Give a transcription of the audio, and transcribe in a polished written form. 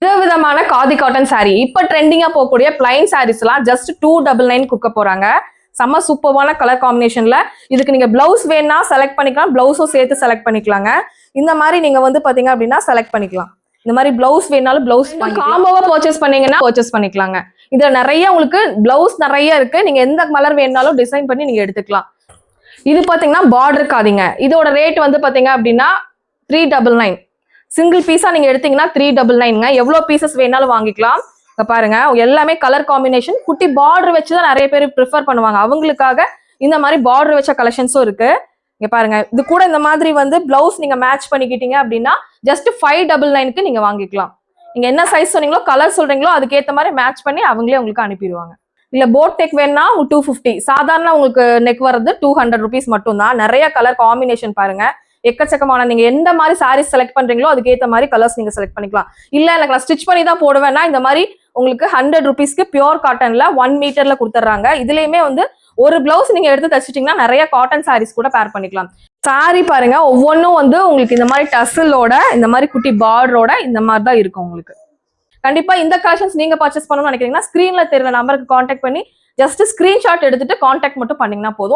விதவிதமான khadi cotton sorry இப்ப ட்ரெண்டிங்கா போகக்கூடிய பிளைன் சாரீஸ் எல்லாம் ஜஸ்ட் 299 கொடுக்க போறாங்க. செம்ம சூப்பர்வான கலர் காம்பினேஷன்ல. இதுக்கு நீங்க பிளவுஸ் வேணா செலக்ட் பண்ணிக்கலாம், பிளவுஸும் சேர்த்து செலக்ட் பண்ணிக்கலாங்க. இந்த மாதிரி நீங்க வந்து பாத்தீங்க அப்படின்னா செலக்ட் பண்ணிக்கலாம். இந்த மாதிரி பிளவுஸ் வேணாலும் பிளவுஸ் காம்போவா பர்ச்சேஸ் பண்ணீங்கன்னா பர்ச்சேஸ் பண்ணிக்கலாங்க. இதுல நிறைய உங்களுக்கு பிளவுஸ் நிறைய இருக்கு. நீங்க எந்த கலர் வேணாலும் டிசைன் பண்ணி நீங்க எடுத்துக்கலாம். இது பாத்தீங்கன்னா பார்டர் காதிங்க. இதோட ரேட் வந்து பாத்தீங்க அப்படின்னா 399. சிங்கிள் பீஸா நீங்க எடுத்தீங்கன்னா 399ங்க. எவ்வளவு பீசஸ் வேணாலும் வாங்கிக்கலாம். பாருங்க எல்லாமே கலர் காம்பினேஷன். குட்டி பார்டர் வச்சுதான் நிறைய பேர் ப்ரிஃபர் பண்ணுவாங்க. அவங்களுக்காக இந்த மாதிரி பார்டர் வச்ச கலெக்ஷன்ஸும் இருக்கு. இங்க பாருங்க, இது கூட இந்த மாதிரி வந்து பிளவுஸ் நீங்க மேட்ச் பண்ணிக்கிட்டீங்க அப்படின்னா ஜஸ்ட் 599க்கு நீங்க வாங்கிக்கலாம். நீங்க என்ன சைஸ் சொன்னீங்களோ கலர் சொல்றீங்களோ அதுக்கேற்ற மாதிரி மேட்ச் பண்ணி அவங்களே உங்களுக்கு அனுப்பிடுவாங்க. இல்ல போட் நெக் வேணா 250. சாதாரண உங்களுக்கு நெக் வர்றது 200 ருபீஸ் மட்டும் தான். நிறைய கலர் காம்பினேஷன் பாருங்க, எக்கச்சக்கமான. நீங்க எந்த மாதிரி சாரீஸ் செலக்ட் பண்றீங்களோ அதுக்கேற்ற மாதிரி கலர்ஸ் நீங்க செலக்ட் பண்ணிக்கலாம். இல்ல எனக்கு நான் ஸ்டிச் பண்ணி தான் போடுவேன்னா இந்த மாதிரி உங்களுக்கு 100 ருபீஸ்க்கு பியூர் காட்டன்ல 1 மீட்டர்ல கொடுத்துட்றாங்க. இதுலயுமே வந்து ஒரு பிளவுஸ் நீங்க எடுத்து தச்சிட்டீங்கன்னா நிறைய காட்டன் சாரீஸ் கூட பேர் பண்ணிக்கலாம். சாரி பாருங்க, ஒவ்வொன்றும் வந்து உங்களுக்கு இந்த மாதிரி டசலோட இந்த மாதிரி குட்டி பார்டரோட இந்த மாதிரி தான் இருக்கும் உங்களுக்கு. கண்டிப்பா இந்த கலெக்ஷன்ஸ் நீங்க பர்ச்சேஸ் பண்ணணும்னு நினைக்கிறீங்கன்னா ஸ்கிரீன்ல தெரியுற நம்பருக்கு கான்டாக்ட் பண்ணி ஜஸ்ட் ஸ்கிரீன்ஷாட் எடுத்துட்டு கான்டாக்ட் மட்டும் பண்ணீங்கன்னா போதும்.